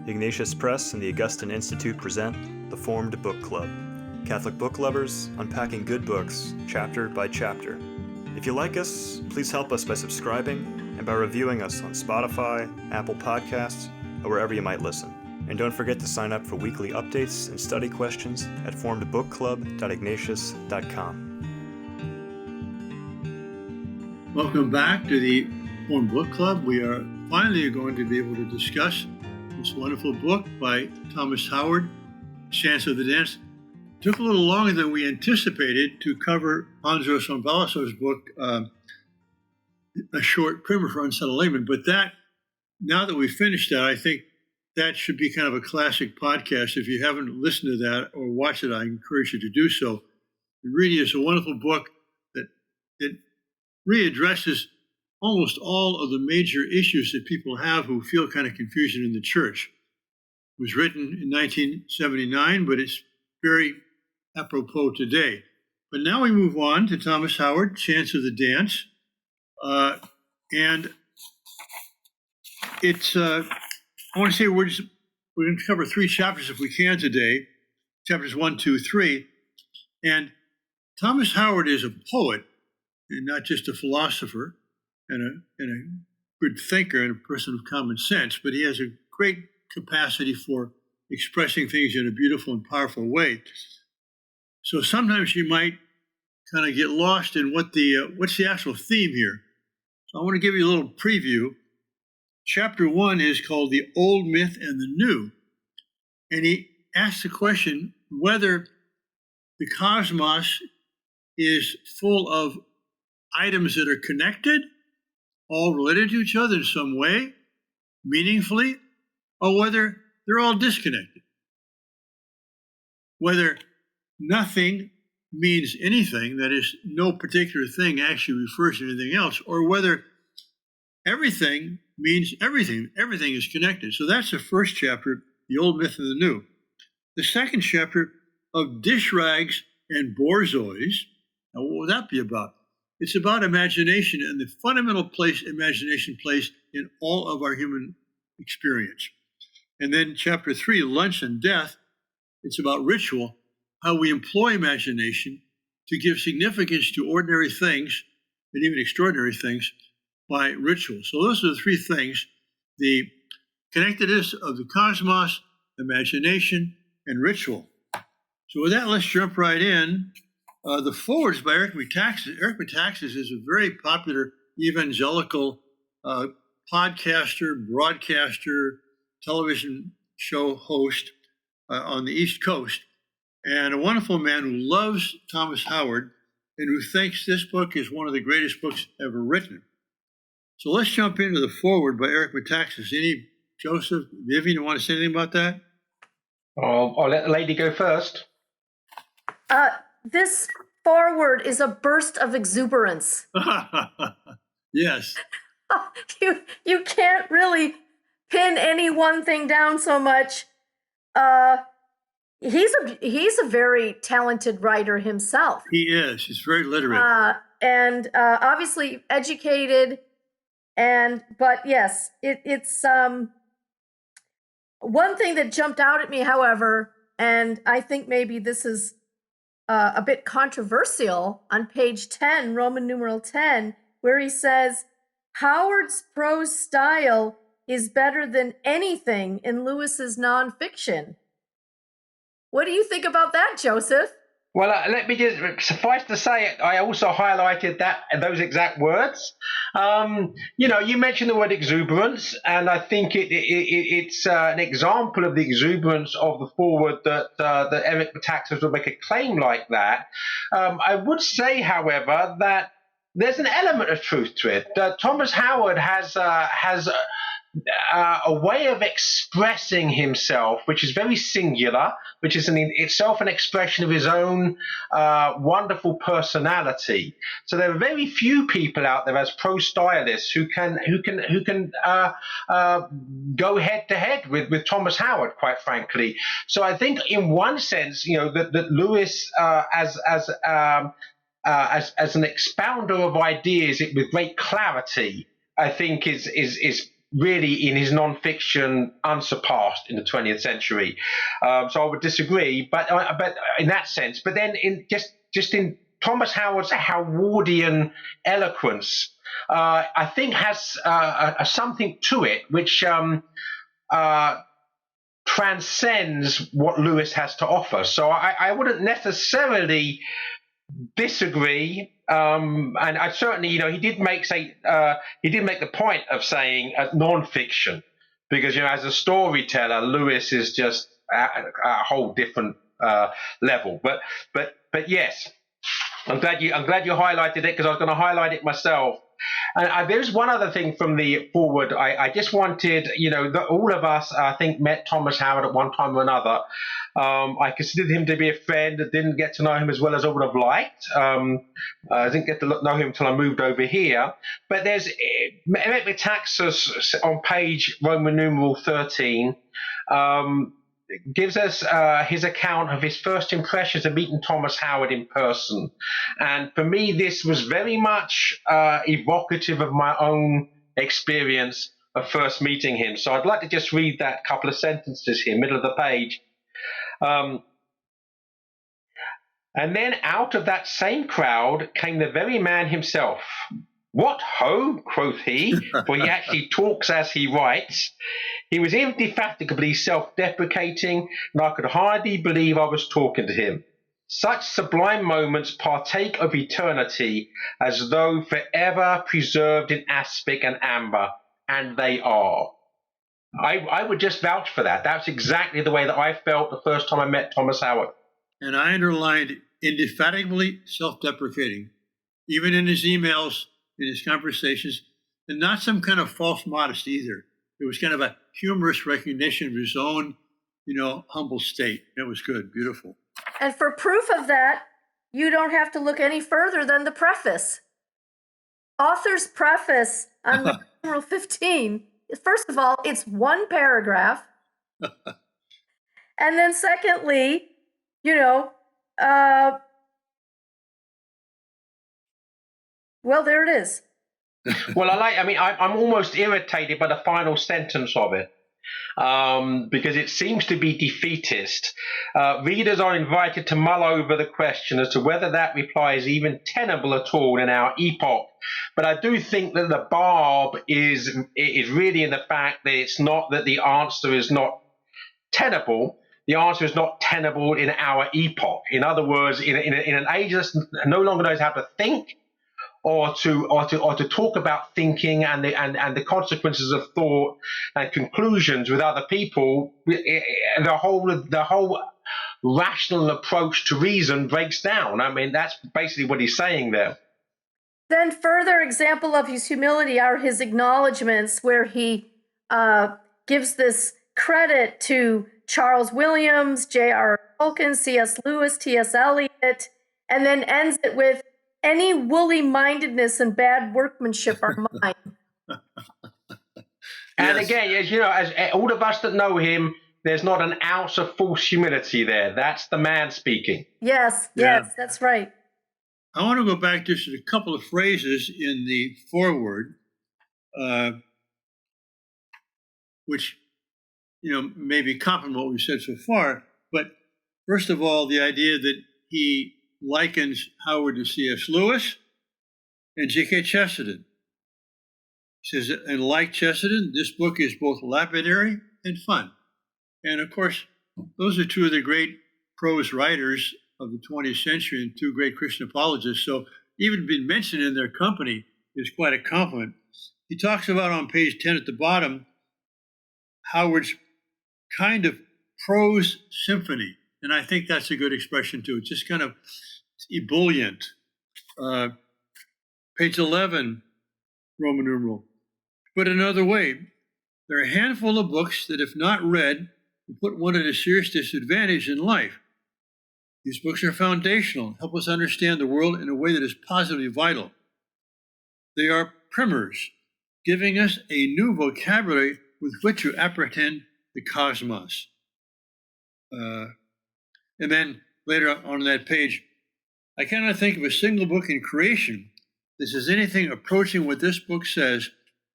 Ignatius Press and the Augustine Institute present the Formed Book Club. Catholic book lovers unpacking good books, chapter by chapter. If you like us, please help us by subscribing and by reviewing us on Spotify, Apple Podcasts, or wherever you might listen. And don't forget to sign up for weekly updates and study questions at formedbookclub.ignatius.com. Welcome back to the Formed Book Club. We are finally going to be able to discuss this wonderful book by Thomas Howard, Chance of the Dance. It took a little longer than we anticipated to cover Andros Ombalaso's book, A Short Primer for Unsettled Laymen. But that, now that we finished that, I think that should be kind of a classic podcast. If you haven't listened to that or watched it, I encourage you to do so. It really is a wonderful book that it readdresses almost all of the major issues that people have who feel kind of confusion in the church. It was written in 1979, but it's very apropos today. But now we move on to Thomas Howard, Chance of the Dance. And it's, I want to say we're going to cover 3 chapters if we can today, chapters 1, 2, 3. And Thomas Howard is a poet and not just a philosopher and a good thinker and a person of common sense, but he has a great capacity for expressing things in a beautiful and powerful way. So sometimes you might kind of get lost in what's the actual theme here. So I want to give you a little preview. Chapter 1 is called The Old Myth and the New. And he asks the question whether the cosmos is full of items that are connected, all related to each other in some way, meaningfully, or whether they're all disconnected. Whether nothing means anything, that is, no particular thing actually refers to anything else, or whether everything means everything. Everything is connected. So that's the first chapter, The Old Myth and the New. The second chapter, Of Dish Rags and Borzois. Now, what would that be about? It's about imagination and the fundamental place imagination plays in all of our human experience. And then chapter 3, Lunch and Death, it's about ritual, how we employ imagination to give significance to ordinary things and even extraordinary things by ritual. So those are the 3 things: the connectedness of the cosmos, imagination, and ritual. So with that, let's jump right in. The foreword is by Eric Metaxas. Eric Metaxas is a very popular evangelical podcaster, broadcaster, television show host on the East Coast, and a wonderful man who loves Thomas Howard and who thinks this book is one of the greatest books ever written. So let's jump into the foreword by Eric Metaxas. Joseph, Vivian, you want to say anything about that? I'll let the lady go first. This foreword is a burst of exuberance. Yes. You can't really pin any one thing down so much. He's a very talented writer himself. He is. He's very literate. And obviously educated. But yes, it's one thing that jumped out at me, however, and I think maybe this is a bit controversial, on page 10, Roman numeral 10, where he says, Howard's prose style is better than anything in Lewis's nonfiction. What do you think about that, Joseph? Well, let me just suffice to say, I also highlighted those exact words. You mentioned the word exuberance, and I think it's an example of the exuberance of the foreword that Eric Metaxas would make a claim like that. I would say, however, that there's an element of truth to it. Thomas Howard has a way of expressing himself, which is very singular, which is in itself an expression of his own wonderful personality. So there are very few people out there as prose stylists who can go head to head with Thomas Howard, quite frankly. So I think, in one sense, that Lewis as an expounder of ideas with great clarity, I think is really in his non-fiction unsurpassed in the 20th century. So I would disagree, but in that sense. But then in just in Thomas Howard's Howardian eloquence, I think has something to it which transcends what Lewis has to offer. So I wouldn't necessarily disagree, and I certainly, he did make the point of saying non-fiction, because as a storyteller, Lewis is just a whole different level. But yes, I'm glad you highlighted it, because I was going to highlight it myself. And there's one other thing from the forward. I just wanted, that all of us, I think, met Thomas Howard at one time or another. I considered him to be a friend. Didn't get to know him as well as I would have liked. I didn't get to know him until I moved over here. But there's Metaxas on page Roman numeral 13. Gives us his account of his first impressions of meeting Thomas Howard in person. And for me, this was very much evocative of my own experience of first meeting him. So I'd like to just read that couple of sentences here, middle of the page. And then out of that same crowd came the very man himself. "What ho," quoth he, for he actually talks as he writes. He was indefatigably self-deprecating, and I could hardly believe I was talking to him. Such sublime moments partake of eternity, as though forever preserved in aspic and amber, and they are. I would just vouch for that. That's exactly the way that I felt the first time I met Thomas Howard. And I underlined indefatigably self-deprecating, even in his emails, in his conversations, and not some kind of false modesty either. It was kind of a humorous recognition of his own, humble state. It was good, beautiful. And for proof of that, you don't have to look any further than the preface. Author's preface on numeral 15. First of all, it's one paragraph. And then secondly, well, there it is. Well, I'm almost irritated by the final sentence of it, because it seems to be defeatist. Readers are invited to mull over the question as to whether that reply is even tenable at all in our epoch. But I do think that the barb is really in the fact that it's not that the answer is not tenable. The answer is not tenable in our epoch. In other words, in an age that no longer knows how to think, or to talk about thinking and the consequences of thought and conclusions with other people, the whole rational approach to reason breaks down. I mean, that's basically what he's saying there. Then further example of his humility are his acknowledgments, where he gives this credit to Charles Williams, J.R. Tolkien, C.S. Lewis, T.S. Eliot, and then ends it with, "Any woolly mindedness and bad workmanship are mine." And again, as all of us that know him, there's not an ounce of false humility there. That's the man speaking. Yes, that's right. I want to go back just to a couple of phrases in the foreword, which, maybe complement what we've said so far. But first of all, the idea that he likens Howard to C.S. Lewis and G.K. Chesterton. He says, and like Chesterton, this book is both lapidary and fun. And of course, those are two of the great prose writers of the 20th century and two great Christian apologists. So even being mentioned in their company is quite a compliment. He talks about on page 10 at the bottom, Howard's kind of prose symphony. And I think that's a good expression too. It's just kind of ebullient. Page 11, Roman numeral. Put another way, there are a handful of books that, if not read, will put one at a serious disadvantage in life. These books are foundational, help us understand the world in a way that is positively vital. They are primers, giving us a new vocabulary with which to apprehend the cosmos. And then later on that page, I cannot think of a single book in creation that says anything approaching what this book says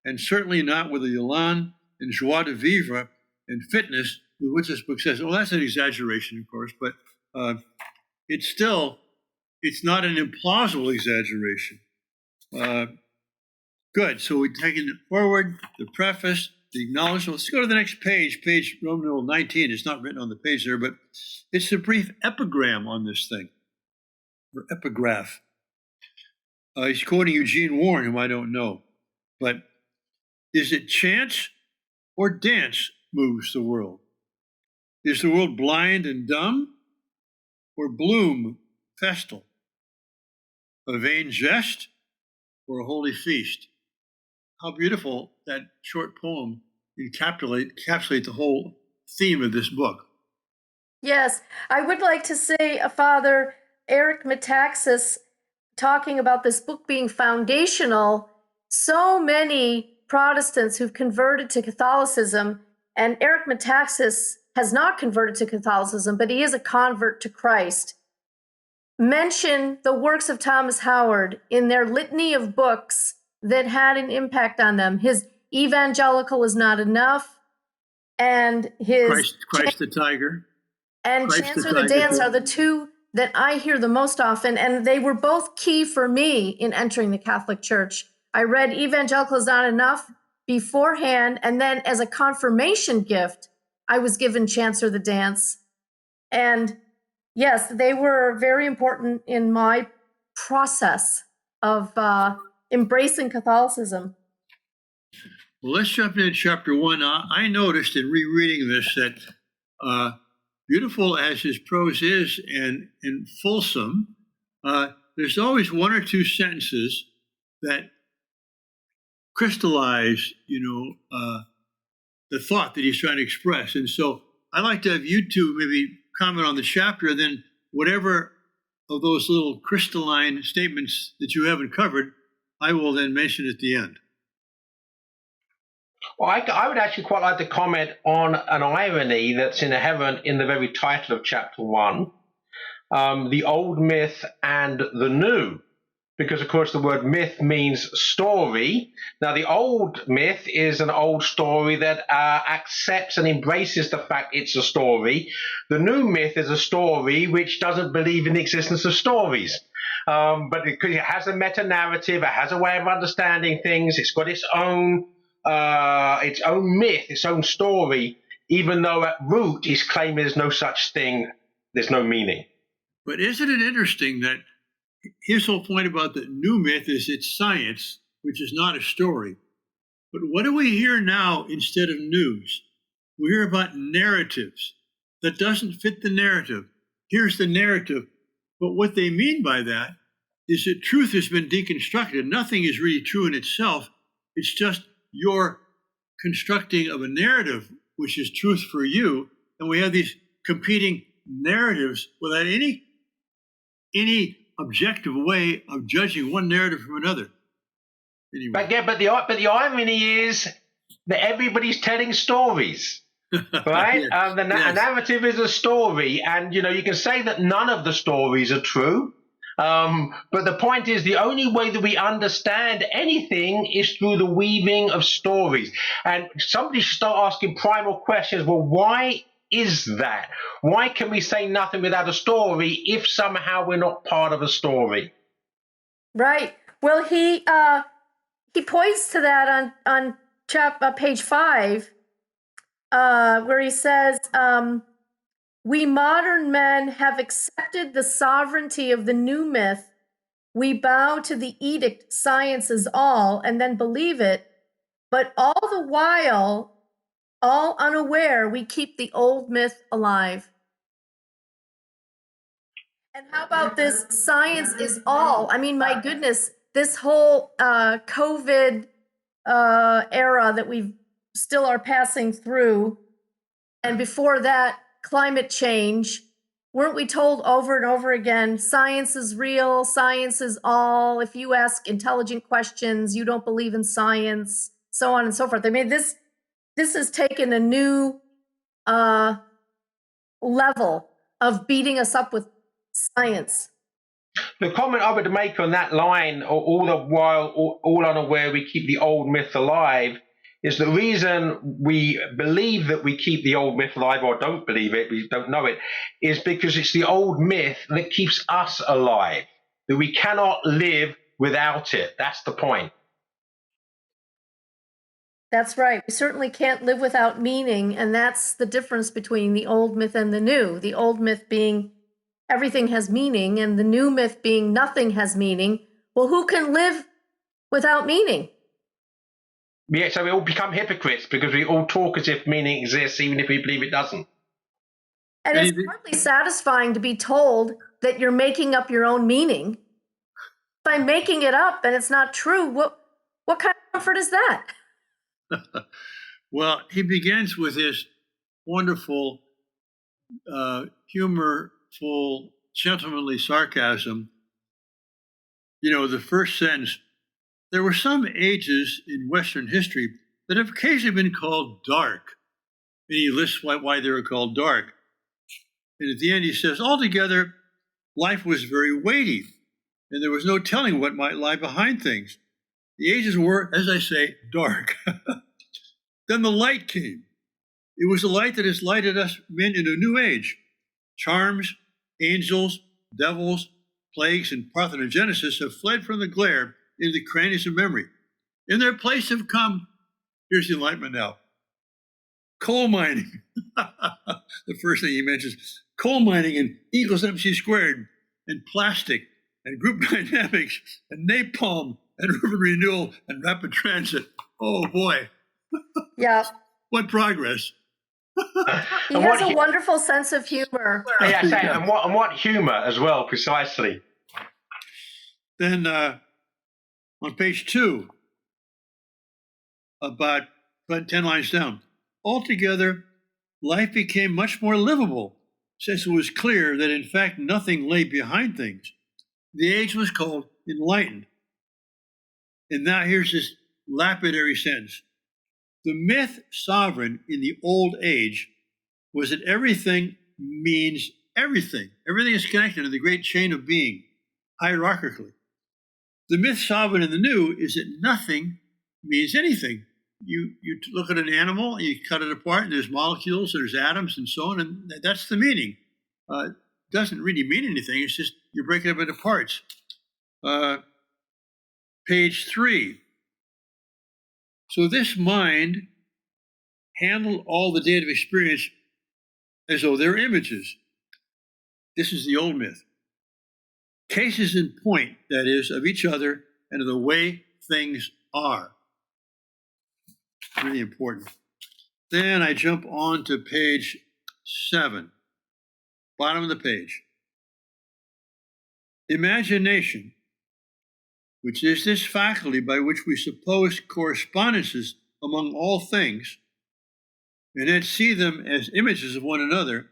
and certainly not with the elan and joie de vivre and fitness with which this book says. Well, that's an exaggeration, of course, but it's not an implausible exaggeration. Good. So we're taking the foreword, the preface, the acknowledgement. Let's go to the next page, page Roman numeral 19. It's not written on the page there, but it's a brief epigram on this thing, or epigraph. He's quoting Eugene Warren, whom I don't know. But is it chance or dance moves the world? Is the world blind and dumb, or bloom festal? A vain jest or a holy feast? How beautiful that short poem encapsulate the whole theme of this book. Yes, I would like to say, Father Eric Metaxas, talking about this book being foundational, so many Protestants who've converted to Catholicism, and Eric Metaxas has not converted to Catholicism, but he is a convert to Christ, mention the works of Thomas Howard in their litany of books that had an impact on them. His Evangelical is Not Enough, and his Christ the Tiger. And Christ Chance the or the Tiger Dance too. are the two that I hear the most often, and they were both key for me in entering the Catholic Church. I read Evangelical is Not Enough beforehand, and then as a confirmation gift, I was given Chance or the Dance. And yes, they were very important in my process of embracing Catholicism. Well, let's jump into chapter 1. I noticed in rereading this that beautiful as his prose is and fulsome, there's always one or two sentences that crystallize, the thought that he's trying to express. And so I'd like to have you two maybe comment on the chapter, and then whatever of those little crystalline statements that you haven't covered, I will then mention at the end. Well, I would actually quite like to comment on an irony that's inherent in the very title of chapter 1, the old myth and the new. Because, of course, the word myth means story. Now, the old myth is an old story that accepts and embraces the fact it's a story. The new myth is a story which doesn't believe in the existence of stories. But because it has a meta-narrative, it has a way of understanding things, it's got its own myth, its own story, even though at root it's claiming there's no such thing, there's no meaning. But isn't it interesting that his whole point about the new myth is it's science, which is not a story. But what do we hear now instead of news? We hear about narratives. That doesn't fit the narrative. Here's the narrative. But what they mean by that is that truth has been deconstructed. Nothing is really true in itself. It's just your constructing of a narrative, which is truth for you. And we have these competing narratives without any objective way of judging one narrative from another. Anyway. But the irony is that everybody's telling stories, right? Yes. A narrative is a story, and you can say that none of the stories are true. But the point is, the only way that we understand anything is through the weaving of stories. And somebody should start asking primal questions. Well, why is that? Why can we say nothing without a story if somehow we're not part of a story? Right. Well, he points to that on page 5, where he says, we modern men have accepted the sovereignty of the new myth. We bow to the edict science is all, and then believe it. But all the while, all unaware, we keep the old myth alive. And how about this? Science is all. I mean, my goodness, this whole COVID era that we still are passing through, and before that, climate change. Weren't we told over and over again, science is real, science is all. If you ask intelligent questions, you don't believe in science, so on and so forth. I mean, this has taken a new level of beating us up with science. The comment I would make on that line, all the while, all unaware we keep the old myth alive, is the reason we believe that we keep the old myth alive, or don't believe it, we don't know it, is because it's the old myth that keeps us alive, that we cannot live without it. That's the point. That's right. We certainly can't live without meaning, and that's the difference between the old myth and the new. The old myth being everything has meaning, and the new myth being nothing has meaning. Well, who can live without meaning? Yeah, so we all become hypocrites because we all talk as if meaning exists, even if we believe it doesn't. And it's hardly satisfying to be told that you're making up your own meaning. By making it up and it's not true, what kind of comfort is that? Well, he begins with his wonderful, humorful, gentlemanly sarcasm. You know, the first sentence, there were some ages in Western history that have occasionally been called dark. And he lists why they were called dark. And at the end, he says, altogether, life was very weighty, and there was no telling what might lie behind things. The ages were, as I say, dark. Then the light came. It was the light that has lighted us men in a new age. Charms, angels, devils, plagues, and parthenogenesis have fled from the glare into the crannies of memory. In their place have come, here's the enlightenment now, coal mining. The first thing he mentions, coal mining and E equals MC squared, and plastic, and group dynamics, and napalm, and urban renewal, and rapid transit. Oh boy. Yeah. What progress. He has a wonderful sense of humor. Yeah, and what humor as well, precisely. Then on page 2, about 10 lines down, altogether, life became much more livable since it was clear that in fact nothing lay behind things. The age was called enlightened. And now here's this lapidary sentence. The myth sovereign in the old age was that everything means everything. Everything is connected in the great chain of being, hierarchically. The myth sovereign in the new is that nothing means anything. You look at an animal, you cut it apart, and there's molecules, there's atoms, and so on, and that's the meaning. It doesn't really mean anything. It's just you break it up into parts. Page 3. So this mind handled all the data of experience as though they're images. This is the old myth. Cases in point, that is, of each other and of the way things are. Really important. Then I jump on to page 7, bottom of the page. Imagination, which is this faculty by which we suppose correspondences among all things, and then see them as images of one another.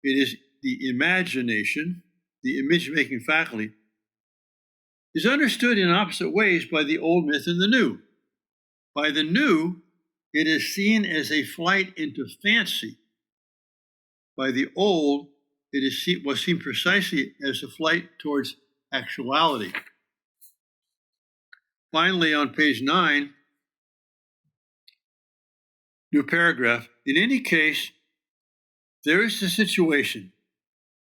It is the imagination, the image-making faculty, is understood in opposite ways by the old myth and the new. By the new, it is seen as a flight into fancy. By the old, it was seen precisely as a flight towards actuality. Finally, on page 9, new paragraph. In any case, there is the situation.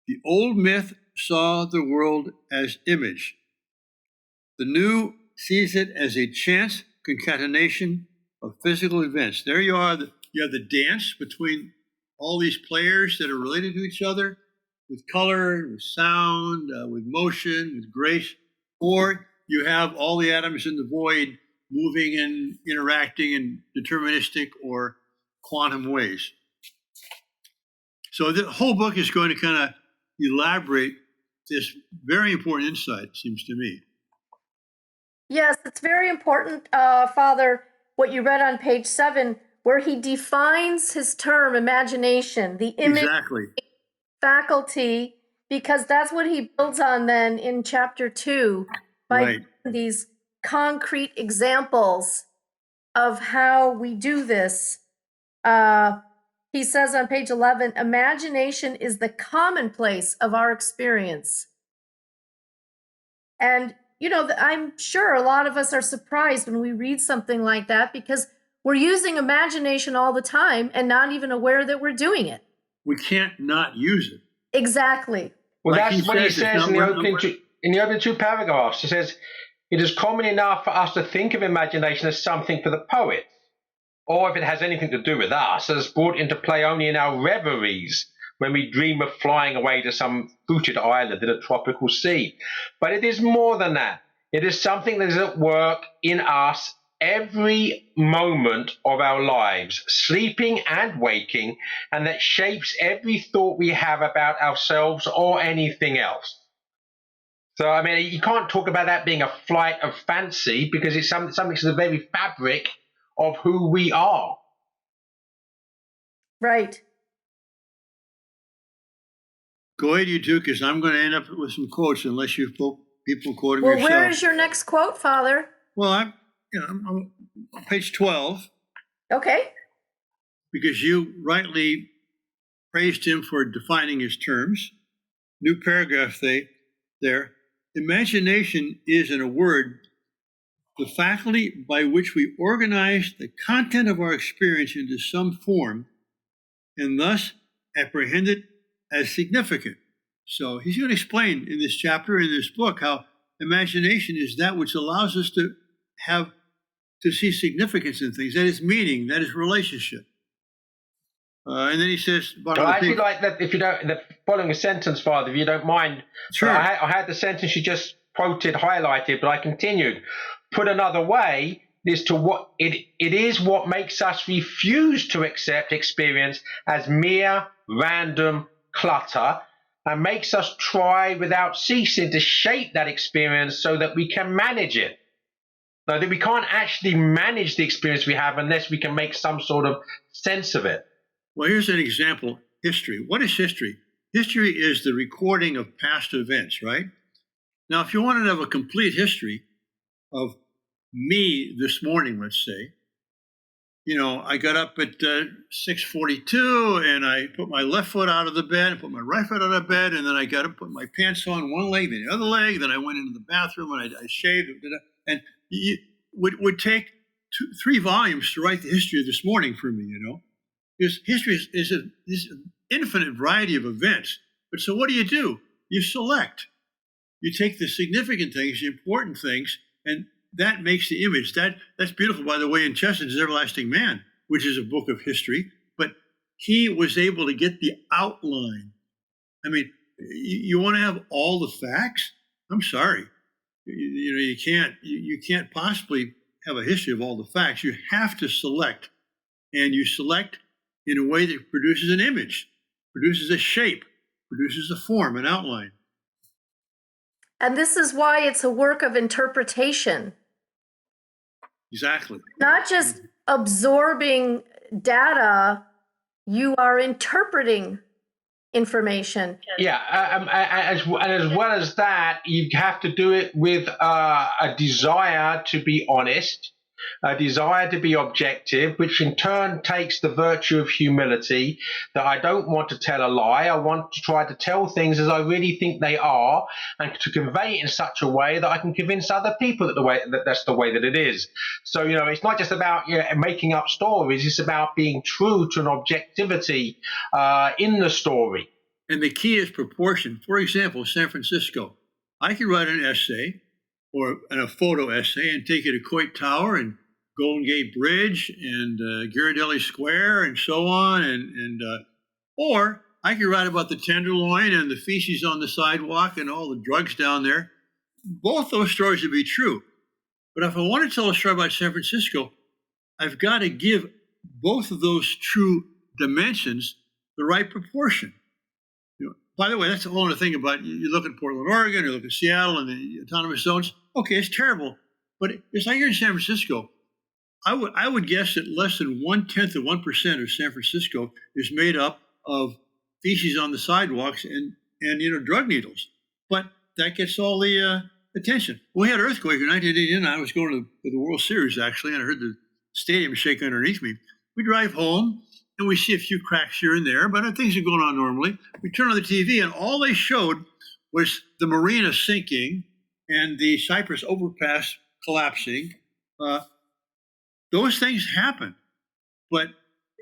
The old myth saw the world as image. The new sees it as a chance concatenation of physical events. There you are. You have the dance between all these players that are related to each other with color, with sound, with motion, with grace. Or you have all the atoms in the void moving and interacting in deterministic or quantum ways. So the whole book is going to kind of elaborate this very important insight, it seems to me. Yes, it's very important, Father, what you read on page 7, where he defines his term imagination, the image faculty, because that's what he builds on then in chapter 2 by these concrete examples of how we do this. He says on page 11, imagination is the commonplace of our experience. And, I'm sure a lot of us are surprised when we read something like that because we're using imagination all the time and not even aware that we're doing it. We can't not use it. Exactly. Well, Like that's what he says in the opening two paragraphs. He says, it is common enough for us to think of imagination as something for the poets, or if it has anything to do with us, as brought into play only in our reveries, when we dream of flying away to some fruited island in a tropical sea. But it is more than that. It is something that is at work in us every moment of our lives, sleeping and waking, and that shapes every thought we have about ourselves or anything else. So, I mean, you can't talk about that being a flight of fancy because it's something to the very fabric of who we are. Right. Go ahead, you two, because I'm going to end up with some quotes unless you people quote them well, yourself. Where is your next quote, Father? Well, I'm on page 12. Okay. Because you rightly praised him for defining his terms. New paragraph there. Imagination is, in a word, the faculty by which we organize the content of our experience into some form and thus apprehend it as significant. So he's going to explain in this chapter, in this book, how imagination is that which allows us to see significance in things. That is meaning, that is relationship. And then he says, I actually like that. If you don't, the following sentence, Father, if you don't mind. Sure. I had the sentence you just quoted highlighted, but I continued. Put another way, is to what it is what makes us refuse to accept experience as mere random clutter, and makes us try without ceasing to shape that experience so that we can manage it. Now, that we can't actually manage the experience we have unless we can make some sort of sense of it. Well, here's an example. History. What is history? History is the recording of past events, right? Now, if you wanted to have a complete history of me this morning, let's say, I got up at 6:42 and I put my left foot out of the bed and put my right foot out of bed, and then I got to put my pants on one leg, then the other leg, then I went into the bathroom and I shaved, and it would take 3 volumes to write the history of this morning for me, Because history is an infinite variety of events. But so what do? You select. You take the significant things, the important things, and that makes the image. That's beautiful, by the way, in Chesterton's Everlasting Man, which is a book of history. But he was able to get the outline. I mean, you want to have all the facts? I'm sorry. You can't possibly have a history of all the facts. You have to select. And you select in a way that produces an image, produces a shape, produces a form, an outline. And this is why it's a work of interpretation. Exactly. Not just absorbing data, you are interpreting information. Yeah, as well as that, you have to do it with a desire to be honest, a desire to be objective, which in turn takes the virtue of humility, that I don't want to tell a lie. I want to try to tell things as I really think they are, and to convey it in such a way that I can convince other people that's the way that it is. So, it's not just about making up stories. It's about being true to an objectivity in the story. And the key is proportion. For example, San Francisco. I could write an essay or a photo essay and take you to Coit Tower and Golden Gate Bridge and Ghirardelli Square and so on. Or I could write about the Tenderloin and the feces on the sidewalk and all the drugs down there. Both those stories would be true. But if I want to tell a story about San Francisco, I've got to give both of those true dimensions the right proportion. By the way, that's the whole other thing about you look at Portland, Oregon, or look at Seattle and the autonomous zones. Okay, it's terrible, but it's like here in San Francisco. I would guess that less than 0.1% of San Francisco is made up of feces on the sidewalks and drug needles. But that gets all the attention. We had an earthquake in 1989. I was going to the World Series actually, and I heard the stadium shake underneath me. We drive home. And we see a few cracks here and there, but things are going on normally. We turn on the TV, and all they showed was the marina sinking and the Cyprus overpass collapsing. Those things happen, but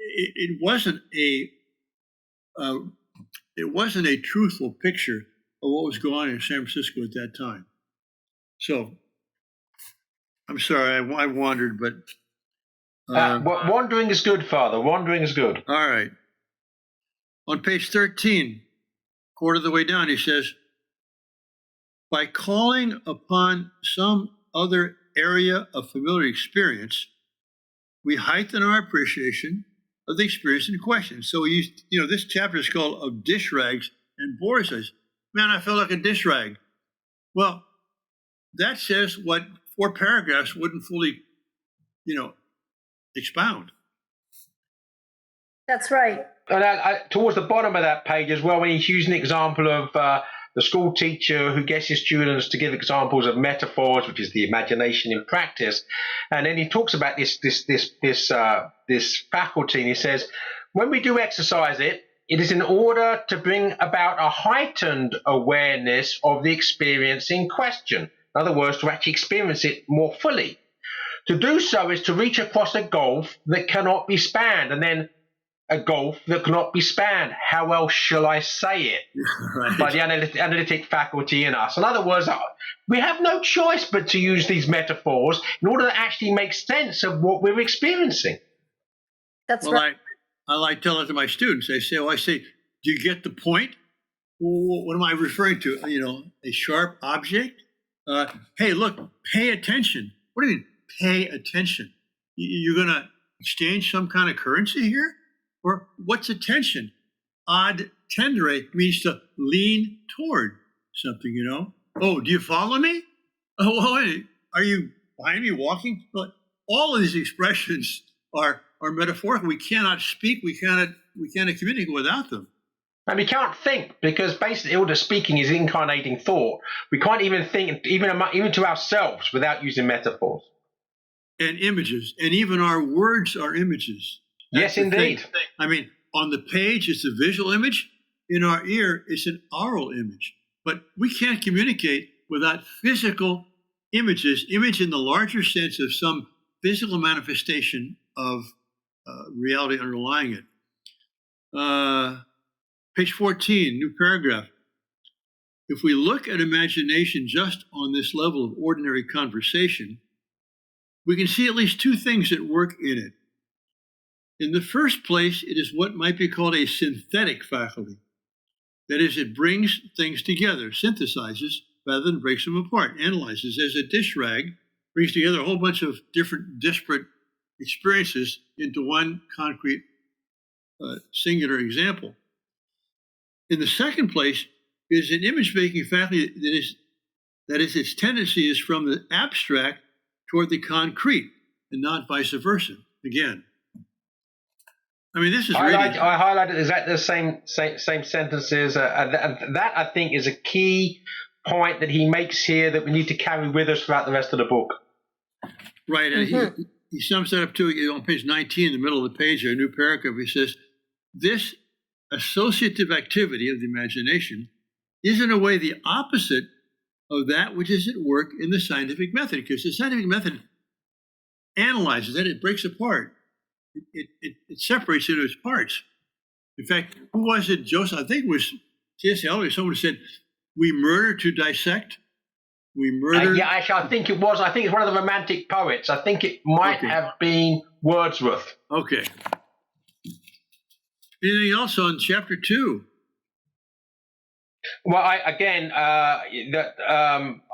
it wasn't a truthful picture of what was going on in San Francisco at that time. So, I'm sorry, I wandered, but wandering is good, Father. Wandering is good. All right. On page 13, quarter of the way down, he says, by calling upon some other area of familiar experience, we heighten our appreciation of the experience in question. So this chapter is called Of Dish Rags, and Boris says, man, I feel like a dish rag. Well, that says what 4 paragraphs wouldn't fully, expound. That's right. And towards the bottom of that page as well, when he's using an example of the school teacher who gets his students to give examples of metaphors, which is the imagination in practice, and then he talks about this faculty, and he says, when we do exercise it, it is in order to bring about a heightened awareness of the experience in question. In other words, to actually experience it more fully. To do so is to reach across a gulf that cannot be spanned, and then a gulf that cannot be spanned. How else shall I say it? Right. By the analytic faculty in us. In other words, we have no choice but to use these metaphors in order to actually make sense of what we're experiencing. That's right. I like telling it to my students. I say, do you get the point? Well, what am I referring to? A sharp object? Hey, look, pay attention. What do you mean, pay attention? You're going to exchange some kind of currency here? Or what's attention? Ad tendere means to lean toward something, Oh, do you follow me? Oh, well, are you behind me walking? Well, all of these expressions are metaphorical. We cannot speak. We cannot communicate without them. And we can't think, because basically all the speaking is incarnating thought. We can't even think, even to ourselves, without using metaphors. And images. And even our words are images. Yes, indeed. I mean, on the page, it's a visual image. In our ear, it's an aural image. But we can't communicate without physical images, image in the larger sense of some physical manifestation of reality underlying it. Page 14, new paragraph. If we look at imagination just on this level of ordinary conversation, we can see at least 2 things at work in it. In the first place, it is what might be called a synthetic faculty. That is, it brings things together, synthesizes rather than breaks them apart, analyzes. As a dish rag brings together a whole bunch of different disparate experiences into one concrete singular example. In the second place is an image-making faculty that is its tendency is from the abstract toward the concrete and not vice versa. Again, I mean, this is I highlighted exactly the same sentences. That I think is a key point that he makes here that we need to carry with us throughout the rest of the book. Right, and he sums that up too on page 19, in the middle of the page, a new paragraph. He says, this associative activity of the imagination is in a way the opposite of that which is at work in the scientific method, because the scientific method analyzes it, it breaks apart. It separates into its parts. In fact, who was it, Joseph? I think it was T.S. Eliot. Someone said, we murder to dissect. We murder. Yeah, actually, I think it was. I think it's one of the Romantic poets. I think it might have been Wordsworth. Okay. Anything else on chapter 2? Well, I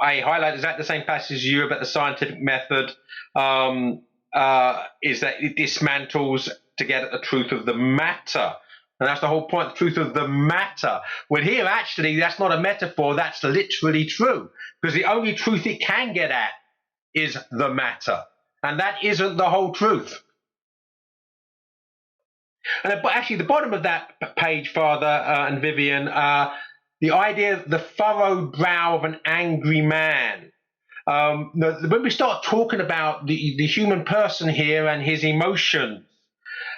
highlighted exactly the same passage as you about the scientific method. Is that it dismantles to get at the truth of the matter. And that's the whole point, the truth of the matter. Well, here, actually, that's not a metaphor. That's literally true. Because the only truth it can get at is the matter. And that isn't the whole truth. And actually, the bottom of that page, Father and Vivian, the idea of the furrowed brow of an angry man. When we start talking about the human person here and his emotions,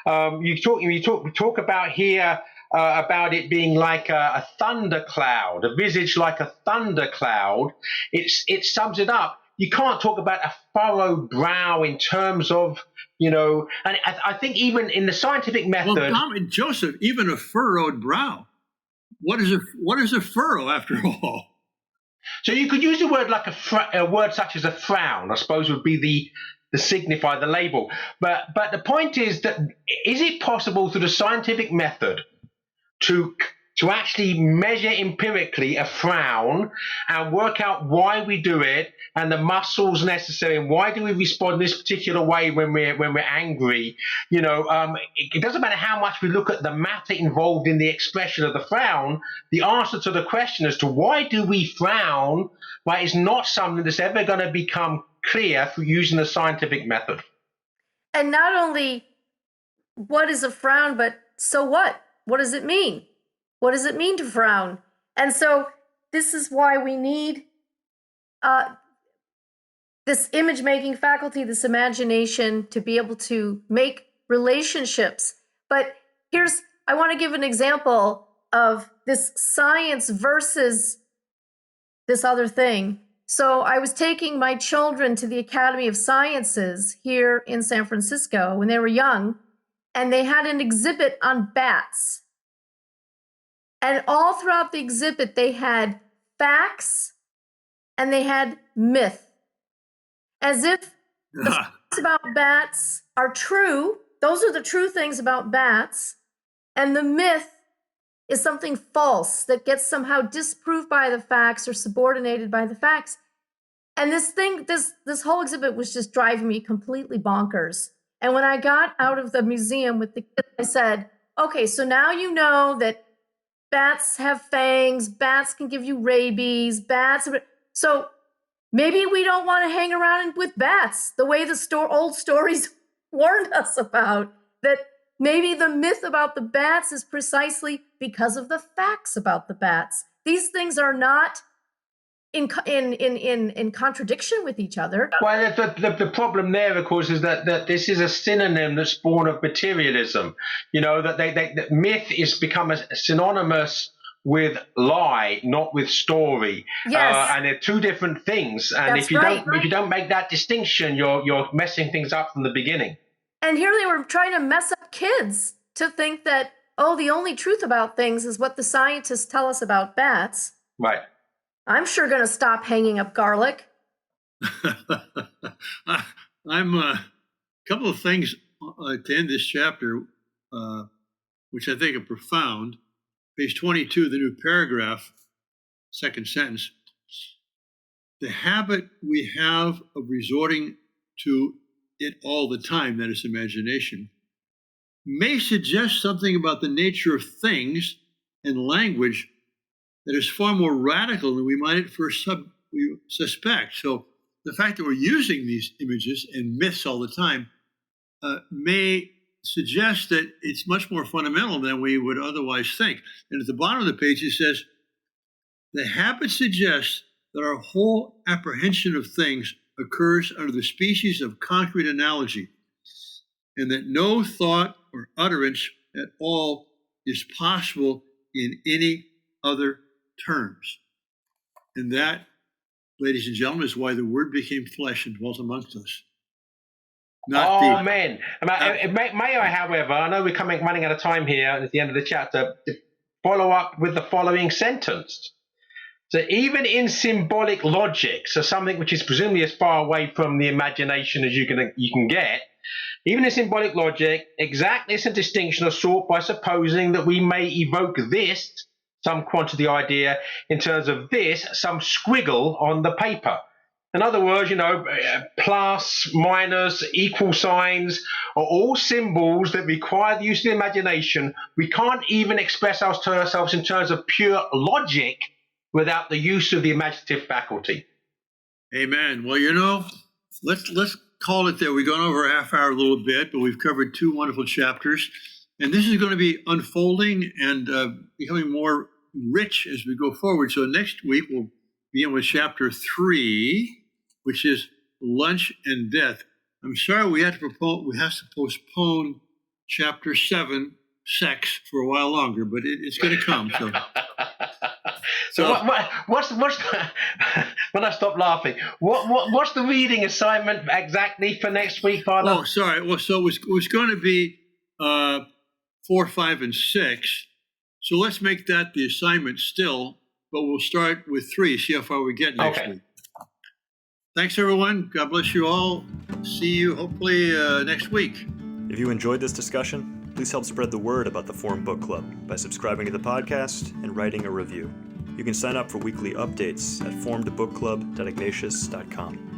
we talk about here about it being like a thundercloud, a visage like a thundercloud, it sums it up. You can't talk about a furrowed brow in terms of, and I think even in the scientific method. Well, Tom and Joseph, even a furrowed brow. What is a furrow after all? So you could use a word like a word such as a frown, I suppose, would be the signify, the label. But the point is that is it possible through the scientific method to actually measure empirically a frown and work out why we do it and the muscles necessary and why do we respond this particular way when we're angry? It doesn't matter how much we look at the matter involved in the expression of the frown. The answer to the question as to why do we frown, right, is not something that's ever going to become clear through using the scientific method. And not only what is a frown, but so what? What does it mean? What does it mean to frown? And so this is why we need this image-making faculty, this imagination to be able to make relationships. But I want to give an example of this science versus this other thing. So I was taking my children to the Academy of Sciences here in San Francisco when they were young, and they had an exhibit on bats. And all throughout the exhibit, they had facts and they had myth. As if the facts about bats are true. Those are the true things about bats. And the myth is something false that gets somehow disproved by the facts or subordinated by the facts. And this whole exhibit was just driving me completely bonkers. And when I got out of the museum with the kids, I said, okay, so now you know that bats have fangs, bats can give you rabies, so maybe we don't want to hang around with bats the way the old stories warned us about, that maybe the myth about the bats is precisely because of the facts about the bats. These things are not in contradiction with each other. Well, the problem there, of course, is that this is a synonym that's born of materialism. That myth is become synonymous with lie, not with story. Yes. And they're two different things. And That's if you right. don't make that distinction, you're messing things up from the beginning. And here they were trying to mess up kids to think that, the only truth about things is what the scientists tell us about bats. Right. I'm sure going to stop hanging up garlic. I'm a couple of things to end this chapter, which I think are profound. Page 22, the new paragraph, second sentence. The habit we have of resorting to it all the time, that is imagination, may suggest something about the nature of things and language that is far more radical than we might at first suspect. So the fact that we're using these images and myths all the time may suggest that it's much more fundamental than we would otherwise think. And at the bottom of the page, it says, the habit suggests that our whole apprehension of things occurs under the species of concrete analogy, and that no thought or utterance at all is possible in any other terms. And that, ladies and gentlemen, is why the Word became flesh and dwelt amongst us. Amen. May I, however, I know we're running out of time here at the end of the chapter, to follow up with the following sentence. So even in symbolic logic, so something which is presumably as far away from the imagination as you can get, even in symbolic logic, exactness and distinction are sought by supposing that we may evoke this, some quantity idea, in terms of this, some squiggle on the paper. In other words, plus, minus, equal signs are all symbols that require the use of the imagination. We can't even express ourselves in terms of pure logic without the use of the imaginative faculty. Amen. Well, let's call it there. We've gone over a half hour a little bit, but we've covered two wonderful chapters. And this is going to be unfolding and becoming more rich as we go forward. So next week, we'll begin with chapter 3, which is lunch and death. I'm sorry we have to postpone chapter 7 sex for a while longer, but it's going to come. So what's when I stop laughing? What's the reading assignment exactly for next week, Father? Oh, sorry. Well, so it was going to be 4, 5, and 6. So let's make that the assignment still, but we'll start with 3. See how far we get next week. Thanks, everyone. God bless you all. See you hopefully next week. If you enjoyed this discussion, please help spread the word about the Forum Book Club by subscribing to the podcast and writing a review. You can sign up for weekly updates at forumedbookclub.ignatius.com.